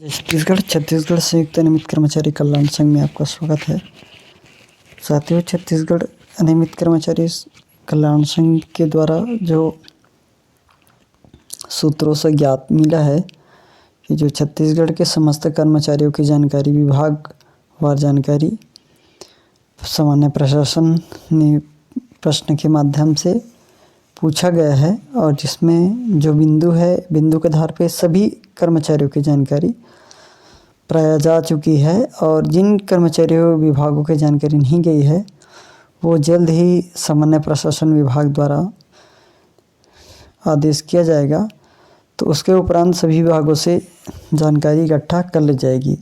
छत्तीसगढ़ छत्तीसगढ़ संयुक्त नियमित कर्मचारी कल्याण संघ में आपका स्वागत है। साथियों, छत्तीसगढ़ नियमित कर्मचारी कल्याण संघ के द्वारा जो सूत्रों से ज्ञात मिला है कि जो छत्तीसगढ़ के समस्त कर्मचारियों की जानकारी विभागवार जानकारी सामान्य प्रशासन ने प्रश्न के माध्यम से पूछा गया है और जिसमें जो बिंदु के आधार पे सभी कर्मचारियों की जानकारी प्राय जा चुकी है और जिन कर्मचारियों विभागों की जानकारी नहीं गई है वो जल्द ही सामान्य प्रशासन विभाग द्वारा आदेश किया जाएगा। तो उसके उपरांत सभी विभागों से जानकारी इकट्ठा कर ली जाएगी।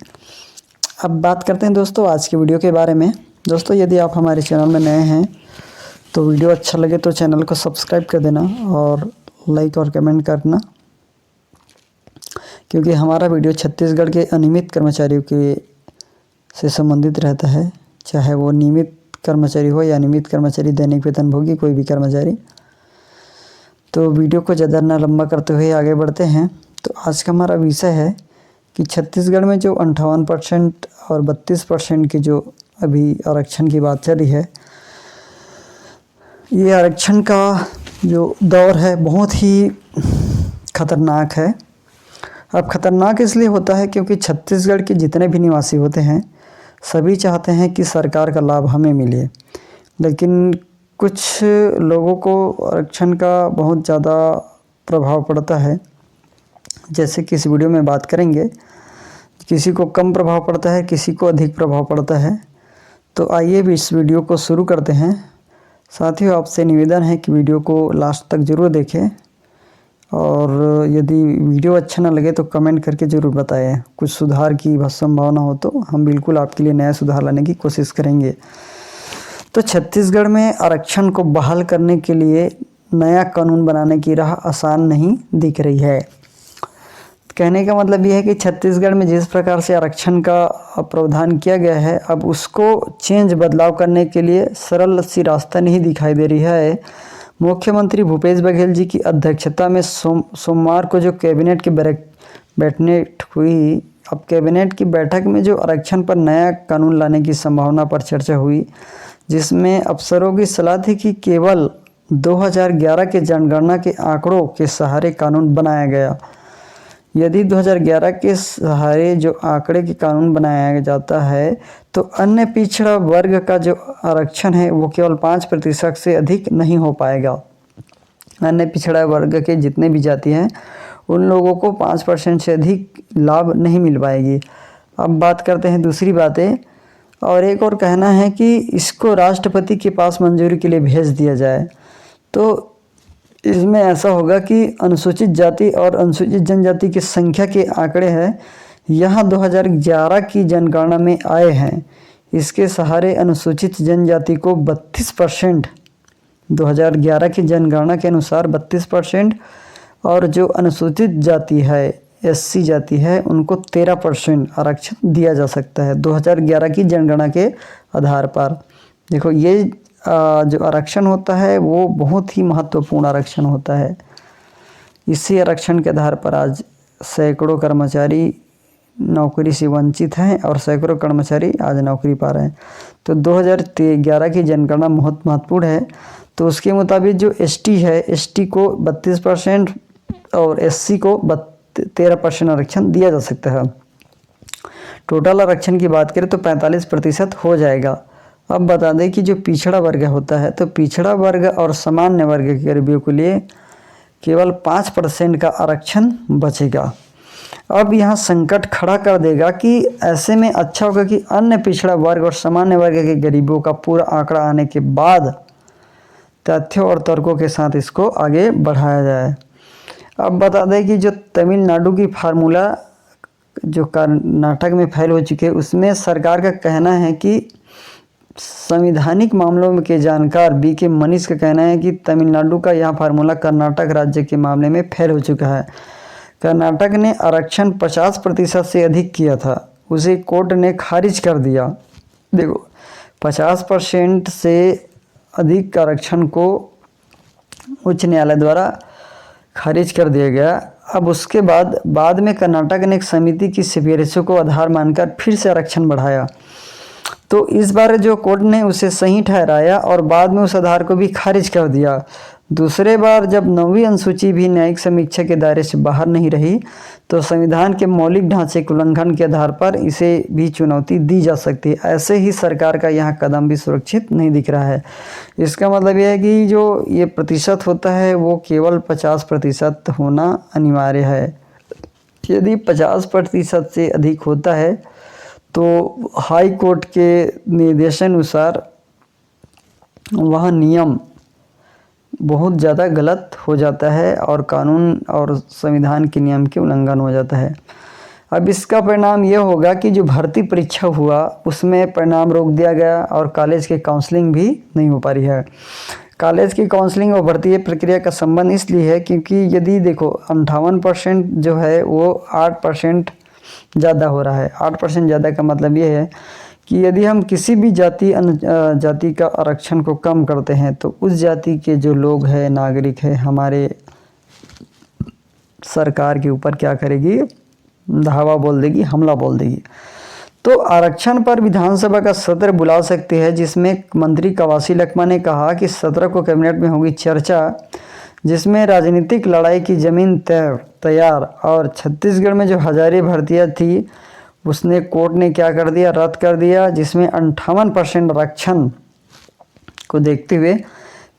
अब बात करते हैं दोस्तों आज की वीडियो के बारे में। दोस्तों, यदि आप हमारे चैनल में नए हैं तो वीडियो अच्छा लगे तो चैनल को सब्सक्राइब कर देना और लाइक और कमेंट करना, क्योंकि हमारा वीडियो छत्तीसगढ़ के अनियमित कर्मचारियों के से संबंधित रहता है, चाहे वो नियमित कर्मचारी हो या अनियमित कर्मचारी, दैनिक वेतनभोगी कोई भी कर्मचारी। तो वीडियो को ज़्यादा ना लंबा करते हुए आगे बढ़ते हैं। तो आज का हमारा विषय है कि छत्तीसगढ़ में जो 58% और 32% की जो अभी आरक्षण की बात चल रही है, ये आरक्षण का जो दौर है बहुत ही खतरनाक है। अब खतरनाक इसलिए होता है क्योंकि छत्तीसगढ़ के जितने भी निवासी होते हैं सभी चाहते हैं कि सरकार का लाभ हमें मिले, लेकिन कुछ लोगों को आरक्षण का बहुत ज़्यादा प्रभाव पड़ता है। जैसे कि इस वीडियो में बात करेंगे, किसी को कम प्रभाव पड़ता है, किसी को अधिक प्रभाव पड़ता है। तो आइए भी इस वीडियो को शुरू करते हैं। साथियों, आपसे निवेदन है कि वीडियो को लास्ट तक ज़रूर देखें और यदि वीडियो अच्छा ना लगे तो कमेंट करके ज़रूर बताएं। कुछ सुधार की संभावना हो तो हम बिल्कुल आपके लिए नया सुधार लाने की कोशिश करेंगे। तो छत्तीसगढ़ में आरक्षण को बहाल करने के लिए नया कानून बनाने की राह आसान नहीं दिख रही है। कहने का मतलब यह है कि छत्तीसगढ़ में जिस प्रकार से आरक्षण का प्रावधान किया गया है, अब उसको बदलाव करने के लिए सरल सी रास्ता नहीं दिखाई दे रही है। मुख्यमंत्री भूपेश बघेल जी की अध्यक्षता में सोमवार को जो कैबिनेट की बैठक हुई, अब कैबिनेट की बैठक में जो आरक्षण पर नया कानून लाने की संभावना पर चर्चा हुई, जिसमें अफसरों की सलाह थी कि केवल 2011 के जनगणना के आंकड़ों के सहारे कानून बनाया गया। यदि 2011 के सहारे जो आंकड़े के कानून बनाया जाता है तो अन्य पिछड़ा वर्ग का जो आरक्षण है वो केवल 5% से अधिक नहीं हो पाएगा। अन्य पिछड़ा वर्ग के जितने भी जाति हैं उन लोगों को 5% से अधिक लाभ नहीं मिल पाएगी। अब बात करते हैं दूसरी बातें, और एक और कहना है कि इसको राष्ट्रपति के पास मंजूरी के लिए भेज दिया जाए। तो इसमें ऐसा होगा कि अनुसूचित जाति और अनुसूचित जनजाति की संख्या के आंकड़े हैं यहाँ 2011 की जनगणना में आए हैं। इसके सहारे अनुसूचित जनजाति को 32%, 2011 की जनगणना के अनुसार 32%, और जो अनुसूचित जाति है, SC जाति है, उनको 13% आरक्षण दिया जा सकता है 2011 की जनगणना के आधार पर। देखो, ये जो आरक्षण होता है वो बहुत ही महत्वपूर्ण आरक्षण होता है। इसी आरक्षण के आधार पर आज सैकड़ों कर्मचारी नौकरी से वंचित हैं और सैकड़ों कर्मचारी आज नौकरी पा रहे हैं। तो 2011 की जनगणना बहुत महत्वपूर्ण है। तो उसके मुताबिक जो ST है, ST को 32% और SC को 13% आरक्षण दिया जा सकता है। टोटल आरक्षण की बात करें तो 45% हो जाएगा। अब बता दें कि जो पिछड़ा वर्ग होता है, तो पिछड़ा वर्ग और सामान्य वर्ग के गरीबों के लिए केवल 5% का आरक्षण बचेगा। अब यहाँ संकट खड़ा कर देगा कि ऐसे में अच्छा होगा कि अन्य पिछड़ा वर्ग और सामान्य वर्ग के गरीबों का पूरा आंकड़ा आने के बाद तथ्यों और तर्कों के साथ इसको आगे बढ़ाया जाए। अब बता दें कि जो तमिलनाडु की फार्मूला जो कर्नाटक में फैल हो चुकी है, उसमें सरकार का कहना है कि संवैधानिक मामलों के जानकार BK मनीष का कहना है कि तमिलनाडु का यह फार्मूला कर्नाटक राज्य के मामले में फेल हो चुका है। कर्नाटक ने आरक्षण 50% से अधिक किया था, उसे कोर्ट ने खारिज कर दिया। देखो, 50% से अधिक आरक्षण को उच्च न्यायालय द्वारा खारिज कर दिया गया। अब उसके बाद में कर्नाटक ने एक समिति की सिफारिशों को आधार मानकर फिर से आरक्षण बढ़ाया। तो इस बार जो कोर्ट ने उसे सही ठहराया और बाद में उस आधार को भी खारिज कर दिया। दूसरे बार जब 9वीं अनुसूची भी न्यायिक समीक्षा के दायरे से बाहर नहीं रही तो संविधान के मौलिक ढांचे के उल्लंघन के आधार पर इसे भी चुनौती दी जा सकती है। ऐसे ही सरकार का यहाँ कदम भी सुरक्षित नहीं दिख रहा है। इसका मतलब यह है कि जो ये प्रतिशत होता है वो केवल 50% होना अनिवार्य है। यदि 50% से अधिक होता है तो हाई कोर्ट के निर्देशानुसार वह नियम बहुत ज़्यादा गलत हो जाता है और कानून और संविधान के नियम के उल्लंघन हो जाता है। अब इसका परिणाम यह होगा कि जो भर्ती परीक्षा हुआ उसमें परिणाम रोक दिया गया और कॉलेज की काउंसलिंग भी नहीं हो पा रही है। कॉलेज की काउंसलिंग और भर्ती प्रक्रिया का संबंध इसलिए है क्योंकि यदि देखो 58% जो है वो 8% ज़्यादा हो रहा है। 8% ज़्यादा का मतलब ये है कि यदि हम किसी भी जाति का आरक्षण को कम करते हैं तो उस जाति के जो लोग हैं, नागरिक हैं, हमारे सरकार के ऊपर क्या करेगी, धावा बोल देगी, हमला बोल देगी। तो आरक्षण पर विधानसभा का सत्र बुला सकती है, जिसमें मंत्री कवासी लखमा ने कहा कि 17 को कैबिनेट में होगी चर्चा, जिसमें राजनीतिक लड़ाई की जमीन तैयार। और छत्तीसगढ़ में जो हजारे भर्तियां थी उसने कोर्ट ने क्या कर दिया, रद्द कर दिया, जिसमें 58% आरक्षण को देखते हुए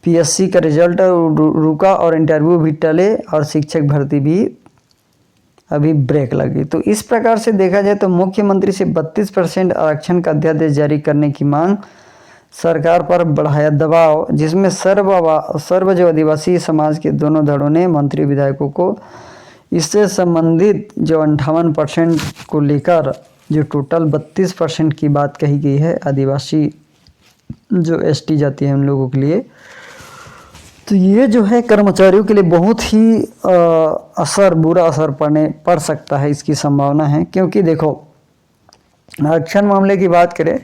पीएससी का रिजल्ट रुका और इंटरव्यू भी टले और शिक्षक भर्ती भी अभी ब्रेक लगी। तो इस प्रकार से देखा जाए तो मुख्यमंत्री से 32% आरक्षण का अध्यादेश जारी करने की मांग, सरकार पर बढ़ाया दबाव, जिसमें सर्व जो आदिवासी समाज के दोनों धड़ों ने मंत्री विधायकों को इससे संबंधित जो 58% को लेकर जो टोटल 32% की बात कही गई है आदिवासी जो एसटी जाति है उन लोगों के लिए, तो ये जो है कर्मचारियों के लिए बहुत ही बुरा असर पड़ सकता है, इसकी संभावना है। क्योंकि देखो आरक्षण मामले की बात करें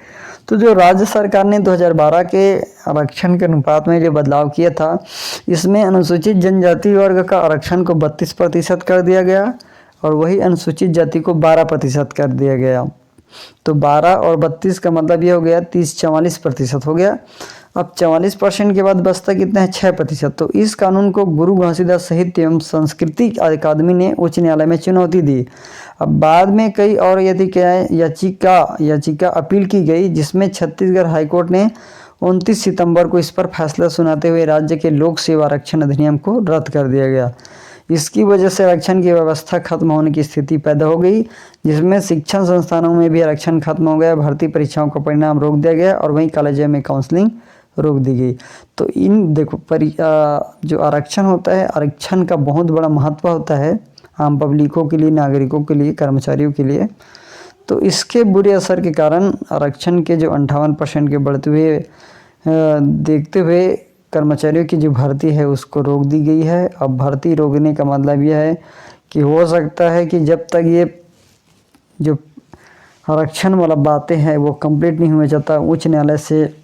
तो जो राज्य सरकार ने 2012 के आरक्षण के अनुपात में जो बदलाव किया था, इसमें अनुसूचित जनजाति वर्ग का आरक्षण को 32% कर दिया गया और वही अनुसूचित जाति को 12% कर दिया गया। तो 12 और 32 का मतलब ये हो गया 30-44% हो गया। अब 44% के बाद बचता कितना है, 6%। तो इस कानून को गुरु घासीदास साहित्य एवं संस्कृति अकादमी ने उच्च न्यायालय में चुनौती दी। अब बाद में कई और याचिका अपील की गई, जिसमें छत्तीसगढ़ हाईकोर्ट ने 29 सितंबर को इस पर फैसला सुनाते हुए राज्य के लोक सेवा आरक्षण अधिनियम को रद्द कर दिया गया। इसकी वजह से आरक्षण की व्यवस्था खत्म होने की स्थिति पैदा हो गई, जिसमें शिक्षण संस्थानों में भी आरक्षण खत्म हो गया, भर्ती परीक्षाओं का परिणाम रोक दिया गया और वहीं कॉलेजों में काउंसलिंग रोक दी गई। तो इन देखो जो आरक्षण होता है, आरक्षण का बहुत बड़ा महत्व होता है आम पब्लिकों के लिए, नागरिकों के लिए, कर्मचारियों के लिए। तो इसके बुरे असर के कारण आरक्षण के जो 58% के बढ़ते हुए देखते हुए कर्मचारियों की जो भर्ती है उसको रोक दी गई है। अब भर्ती रोकने का मतलब यह है कि हो सकता है कि जब तक ये जो आरक्षण वाला बातें हैं वो कंप्लीट नहीं हो जाता, उच्च न्यायालय से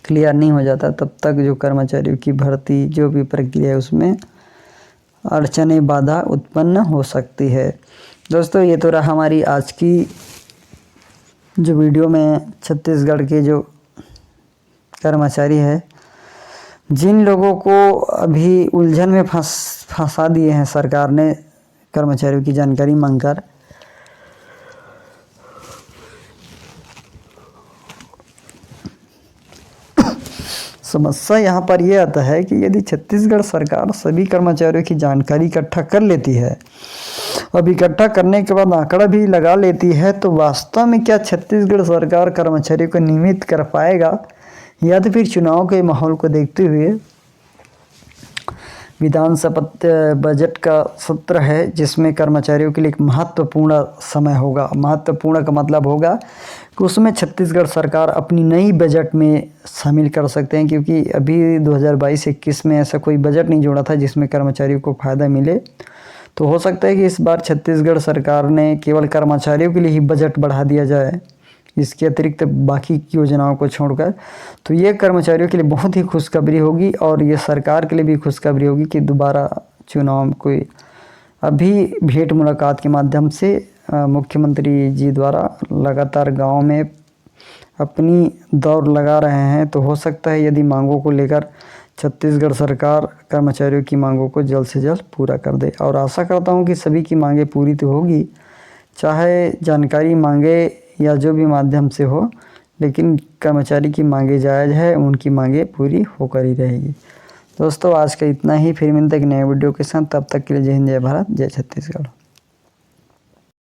क्लियर नहीं हो जाता, तब तक जो कर्मचारियों की भर्ती जो भी प्रक्रिया है उसमें अड़चनें, बाधा उत्पन्न हो सकती है। दोस्तों ये तो रहा हमारी आज की जो वीडियो में छत्तीसगढ़ के जो कर्मचारी है, जिन लोगों को अभी उलझन में फंसा दिए हैं सरकार ने कर्मचारियों की जानकारी मांगकर। समस्या यहाँ पर यह आता है कि यदि छत्तीसगढ़ सरकार सभी कर्मचारियों की जानकारी इकट्ठा कर लेती है, अब इकट्ठा करने के बाद आंकड़ा भी लगा लेती है, तो वास्तव में क्या छत्तीसगढ़ सरकार कर्मचारियों को नियमित कर पाएगा, या तो फिर चुनाव के माहौल को देखते हुए विधानसभा बजट का सत्र है जिसमें कर्मचारियों के लिए एक महत्वपूर्ण समय होगा। महत्वपूर्ण का मतलब होगा कि उसमें छत्तीसगढ़ सरकार अपनी नई बजट में शामिल कर सकते हैं, क्योंकि अभी 2022-21 में ऐसा कोई बजट नहीं जोड़ा था जिसमें कर्मचारियों को फ़ायदा मिले। तो हो सकता है कि इस बार छत्तीसगढ़ सरकार ने केवल कर्मचारियों के लिए ही बजट बढ़ा दिया जाए, इसके अतिरिक्त बाकी की योजनाओं को छोड़कर। तो ये कर्मचारियों के लिए बहुत ही खुशखबरी होगी और ये सरकार के लिए भी खुशखबरी होगी कि दोबारा चुनाव कोई अभी भेंट मुलाकात के माध्यम से मुख्यमंत्री जी द्वारा लगातार गांव में अपनी दौड़ लगा रहे हैं, तो हो सकता है यदि मांगों को लेकर छत्तीसगढ़ सरकार कर्मचारियों की मांगों को जल्द से जल्द पूरा कर दे। और आशा करता हूं कि सभी की मांगें पूरी तो होगी, चाहे जानकारी मांगे या जो भी माध्यम से हो, लेकिन कर्मचारी की मांगे जायज़ है, उनकी मांगे पूरी होकर ही रहेगी। दोस्तों आज का इतना ही, फिर मिलते हैं एक नए वीडियो के साथ। तब तक के लिए जय हिंद, जय भारत, जय छत्तीसगढ़।